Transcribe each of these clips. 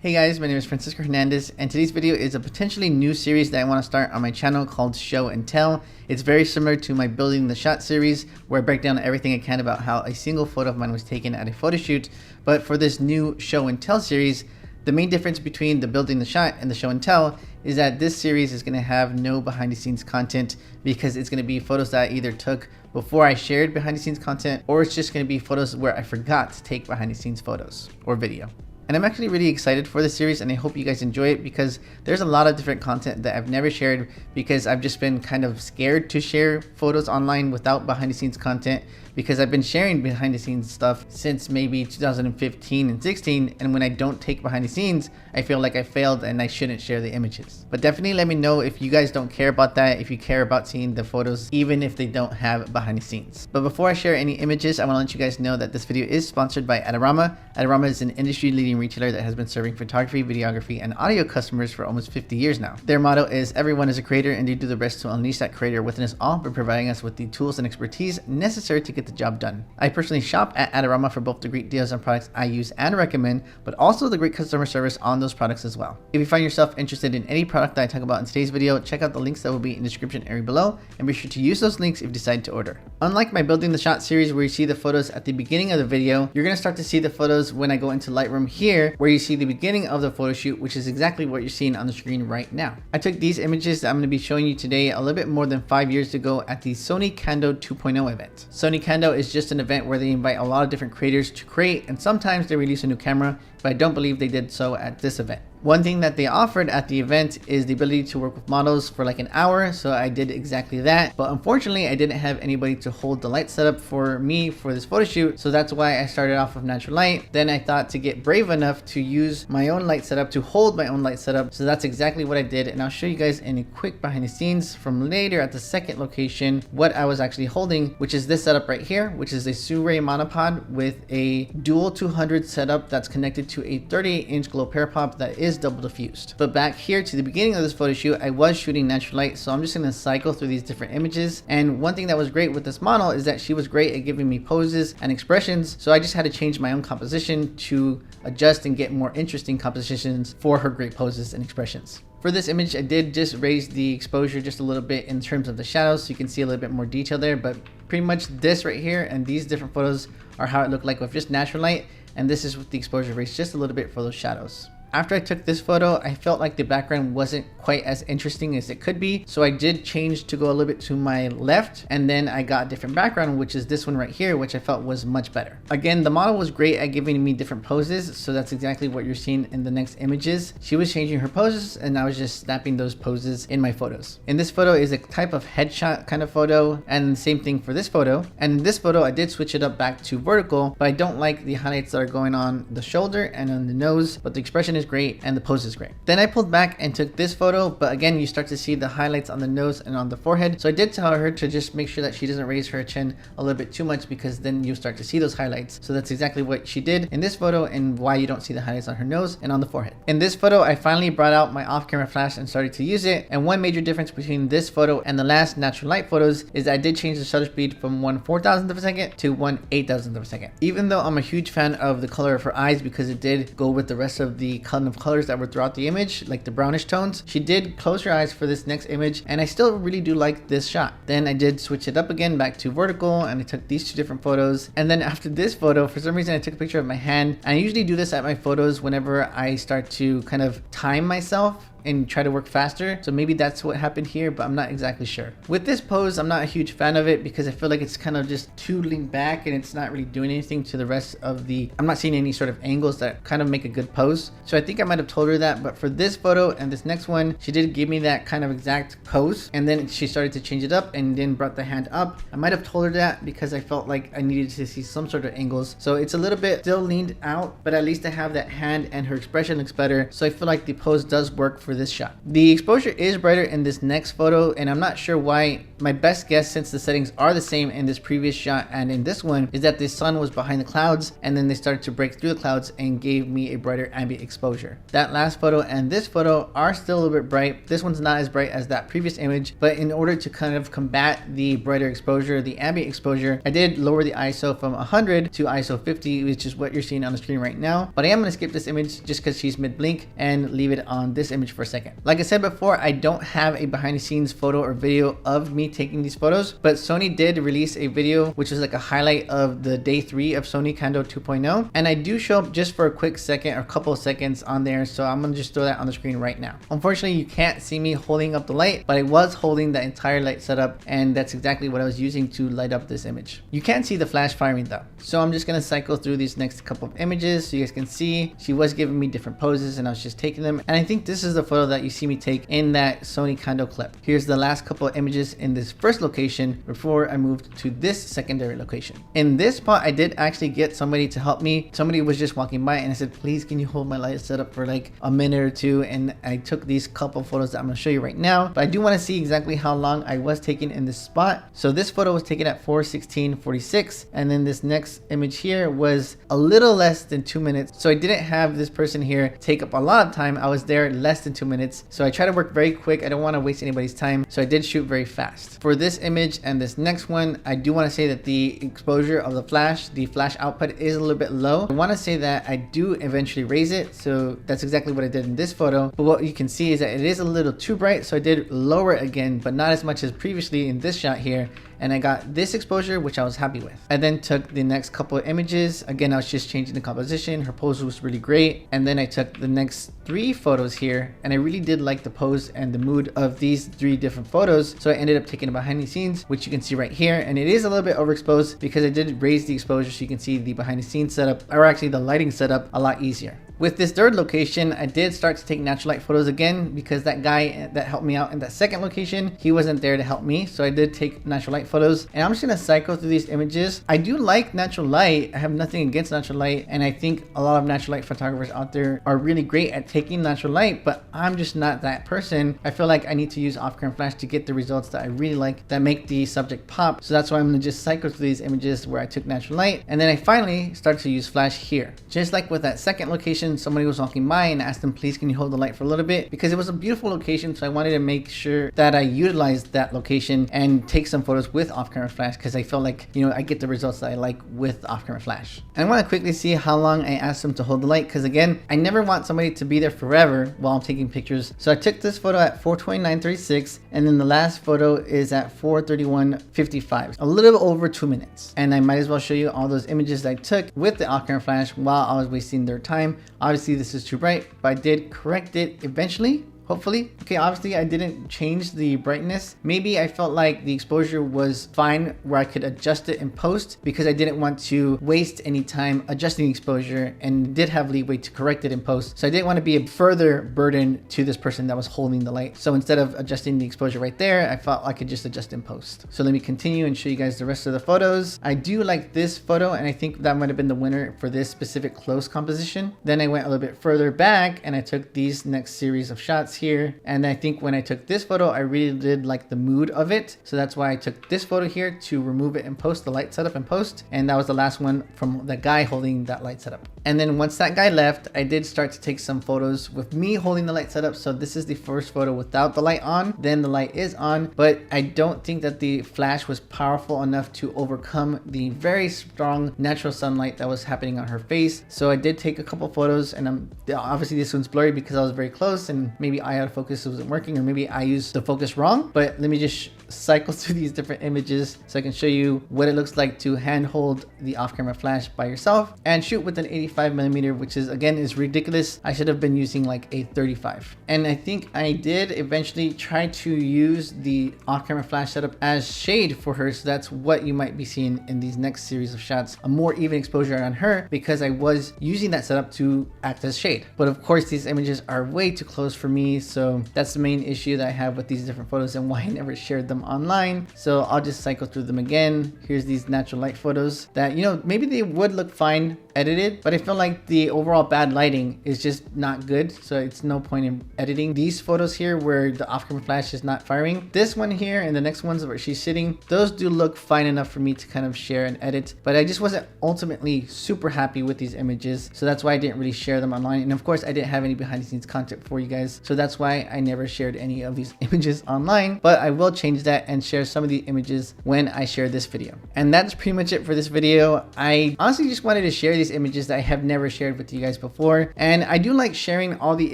Hey guys, my name is Francisco Hernandez, and today's video is a potentially new series that I want to start on my channel called Show and Tell. It's very similar to my Building the Shot series, where I break down everything I can about how a single photo of mine was taken at a photo shoot. But for this new Show and Tell series, the main difference between the Building the Shot and the Show and Tell is that this series is going to have no behind the scenes content, because it's going to be photos that I either took before I shared behind the scenes content, or it's just going to be photos where I forgot to take behind the scenes photos or video. And I'm actually really excited for this series, and I hope you guys enjoy it, because there's a lot of different content that I've never shared because I've just been kind of scared to share photos online without behind the scenes content, because I've been sharing behind the scenes stuff since maybe 2015 and 16, and when I don't take behind the scenes, I feel like I failed and I shouldn't share the images. But definitely let me know if you guys don't care about that, if you care about seeing the photos even if they don't have behind the scenes. But before I share any images, I want to let you guys know that this video is sponsored by Adorama. Adorama is an industry leading retailer that has been serving photography, videography, and audio customers for almost 50 years now. Their motto is everyone is a creator, and they do their best to unleash that creator within us all by providing us with the tools and expertise necessary to get the job done. I personally shop at Adorama for both the great deals on products I use and recommend, but also the great customer service on those products as well. If you find yourself interested in any product that I talk about in today's video, check out the links that will be in the description area below, and be sure to use those links if you decide to order. Unlike my Building the Shot series where you see the photos at the beginning of the video, you're going to start to see the photos when I go into Lightroom here, where you see the beginning of the photo shoot, which is exactly what you're seeing on the screen right now. I took these images that I'm going to be showing you today a little bit more than 5 years ago at the Sony Kando 2.0 event. Sony Kando is just an event where they invite a lot of different creators to create, and sometimes they release a new camera, but I don't believe they did so at this event. One thing that they offered at the event is the ability to work with models for like an hour, so I did exactly that. But unfortunately, I didn't have anybody to hold the light setup for me for this photo shoot, so that's why I started off with natural light. Then I thought to get brave enough to use my own light setup, to hold my own light setup, so that's exactly what I did. And I'll show you guys in a quick behind the scenes from later at the second location what I was actually holding, which is this setup right here, which is a Suri monopod with a dual 200 setup that's connected to a 38-inch glow parapop that is double diffused. But back here to the beginning of this photo shoot, I was shooting natural light, so I'm just going to cycle through these different images. And one thing that was great with this model is that she was great at giving me poses and expressions, so I just had to change my own composition to adjust and get more interesting compositions for her great poses and expressions. For this image, I did just raise the exposure just a little bit in terms of the shadows, so you can see a little bit more detail there. But pretty much this right here and these different photos are how it looked like with just natural light, and this is with the exposure raised just a little bit for those shadows. After I took this photo, I felt like the background wasn't quite as interesting as it could be, so I did change to go a little bit to my left, and then I got a different background, which is this one right here, which I felt was much better. Again, the model was great at giving me different poses, so that's exactly what you're seeing in the next images. She was changing her poses, and I was just snapping those poses in my photos. In this photo is a type of headshot kind of photo, and same thing for this photo. And in this photo, I did switch it up back to vertical, but I don't like the highlights that are going on the shoulder and on the nose, but the expression is great and the pose is great. Then I pulled back and took this photo, but again, you start to see the highlights on the nose and on the forehead. So I did tell her to just make sure that she doesn't raise her chin a little bit too much, because then you start to see those highlights. So that's exactly what she did in this photo, and why you don't see the highlights on her nose and on the forehead. In this photo, I finally brought out my off-camera flash and started to use it. And one major difference between this photo and the last natural light photos is that I did change the shutter speed from 1/4000th of a second to 1/8000th of a second. Even though I'm a huge fan of the color of her eyes, because it did go with the rest of the kind of colors that were throughout the image, like the brownish tones, she did close her eyes for this next image, and I still really do like this shot. Then I did switch it up again back to vertical, and I took these two different photos. And then after this photo, for some reason I took a picture of my hand. And I usually do this at my photos whenever I start to kind of time myself and try to work faster, so maybe that's what happened here, but I'm not exactly sure. With this pose, I'm not a huge fan of it, because I feel like it's kind of just too leaned back, and it's not really doing anything to the rest of the, I'm not seeing any sort of angles that kind of make a good pose. So I think I might have told her that, but for this photo and this next one, she did give me that kind of exact pose, and then she started to change it up and then brought the hand up. I might have told her that because I felt like I needed to see some sort of angles. So it's a little bit still leaned out, but at least I have that hand and her expression looks better. So I feel like the pose does work for for this shot. The exposure is brighter in this next photo, and I'm not sure why. My best guess, since the settings are the same in this previous shot and in this one, is that the sun was behind the clouds and then they started to break through the clouds and gave me a brighter ambient exposure. That last photo and this photo are still a little bit bright. This one's not as bright as that previous image, but in order to kind of combat the brighter exposure, the ambient exposure, I did lower the ISO from 100 to ISO 50, which is what you're seeing on the screen right now. But I am going to skip this image just because she's mid-blink and leave it on this image for a second. Like I said before, I don't have a behind the scenes photo or video of me taking these photos, but Sony did release a video which is like a highlight of the day 3 of Sony Kando 2.0, and I do show up just for a quick second or a couple of seconds on there, so I'm gonna just throw that on the screen right now. Unfortunately, you can't see me holding up the light, but I was holding the entire light setup, and that's exactly what I was using to light up this image. You can't see the flash firing though, so I'm just gonna cycle through these next couple of images so you guys can see. She was giving me different poses and I was just taking them, and I think this is the photo that you see me take in that Sony Kando clip. Here's the last couple of images in this first location before I moved to this secondary location. In this spot, I did actually get somebody to help me. Somebody was just walking by and I said, please, can you hold my light setup for like a minute or two? And I took these couple photos that I'm gonna show you right now, but I do want to see exactly how long I was taking in this spot. So this photo was taken at 4:16:46, and then this next image here was a little less than 2 minutes. So I didn't have this person here take up a lot of time. I was there less than 2 minutes. So I try to work very quick. I don't want to waste anybody's time. So I did shoot very fast. For this image and this next one, I do want to say that the exposure of the flash output is a little bit low. I want to say that I do eventually raise it. So that's exactly what I did in this photo. But what you can see is that it is a little too bright. So I did lower it again, but not as much as previously in this shot here. And I got this exposure, which I was happy with. I then took the next couple of images. Again, I was just changing the composition. Her pose was really great. And then I took the next 3 photos here, and I really did like the pose and the mood of these 3 different photos. So I ended up taking a behind the scenes, which you can see right here. And it is a little bit overexposed because I did raise the exposure so you can see the behind the scenes setup, or actually the lighting setup, a lot easier. With this third location, I did start to take natural light photos again because that guy that helped me out in that second location, he wasn't there to help me. So I did take natural light photos, and I'm just gonna cycle through these images. I do like natural light. I have nothing against natural light, and I think a lot of natural light photographers out there are really great at taking natural light, but I'm just not that person. I feel like I need to use off-camera flash to get the results that I really like, that make the subject pop. So that's why I'm gonna just cycle through these images where I took natural light, and then I finally started to use flash here. Just like with that second location, somebody was walking by and asked them, please, can you hold the light for a little bit? Because it was a beautiful location, so I wanted to make sure that I utilized that location and take some photos with off-camera flash, because I felt like, you know, I get the results that I like with off-camera flash. And I want to quickly see how long I asked them to hold the light, because again, I never want somebody to be there forever while I'm taking pictures. So I took this photo at 4:29:36, and then the last photo is at 4:31:55, a little over 2 minutes. And I might as well show you all those images that I took with the off-camera flash while I was wasting their time. Obviously this is too bright, but I did correct it eventually. Hopefully. Okay, obviously I didn't change the brightness. Maybe I felt like the exposure was fine where I could adjust it in post, because I didn't want to waste any time adjusting the exposure and did have leeway to correct it in post. So I didn't want to be a further burden to this person that was holding the light. So instead of adjusting the exposure right there, I felt I could just adjust in post. So let me continue and show you guys the rest of the photos. I do like this photo, and I think that might have been the winner for this specific close composition. Then I went a little bit further back and I took these next series of shots here, and I think when I took this photo, I really did like the mood of it, so that's why I took this photo here to remove it and post the light setup and post. And that was the last one from the guy holding that light setup. And then once that guy left, I did start to take some photos with me holding the light setup. So this is the first photo without the light on, then the light is on, but I don't think that the flash was powerful enough to overcome the very strong natural sunlight that was happening on her face. So I did take a couple photos, and obviously this one's blurry because I was very close, and maybe I had focus wasn't working, or maybe I used the focus wrong. But let me just cycle through these different images so I can show you what it looks like to hand hold the off-camera flash by yourself and shoot with an 85mm, which is, again, is ridiculous. I should have been using like a 35. And I think I did eventually try to use the off-camera flash setup as shade for her, so that's what you might be seeing in these next series of shots, a more even exposure on her, because I was using that setup to act as shade. But of course these images are way too close for me, so that's the main issue that I have with these different photos and why I never shared them online. So I'll just cycle through them again. Here's these natural light photos that, you know, maybe they would look fine edited, but I feel like the overall bad lighting is just not good, so it's no point in editing these photos here where the off-camera flash is not firing. This one here and the next ones where she's sitting, those do look fine enough for me to kind of share and edit, but I just wasn't ultimately super happy with these images, so that's why I didn't really share them online. And of course I didn't have any behind the scenes content for you guys, so that's why I never shared any of these images online, but I will change that and share some of the images when I share this video. And that's pretty much it for this video. I honestly just wanted to share these images that I have never shared with you guys before, and I do like sharing all the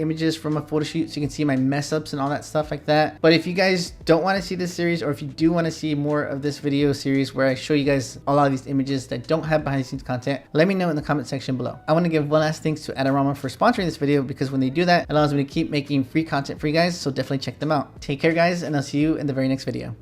images from a photo shoot so you can see my mess ups and all that stuff like that. But if you guys don't want to see this series, or if you do want to see more of this video series where I show you guys a lot of these images that don't have behind the scenes content, let me know in the comment section below. I want to give one last thanks to Adorama for sponsoring this video, because when they do that, it allows me to keep making free content for you guys, so definitely check them out. Take care guys, and I'll see you in the very next video.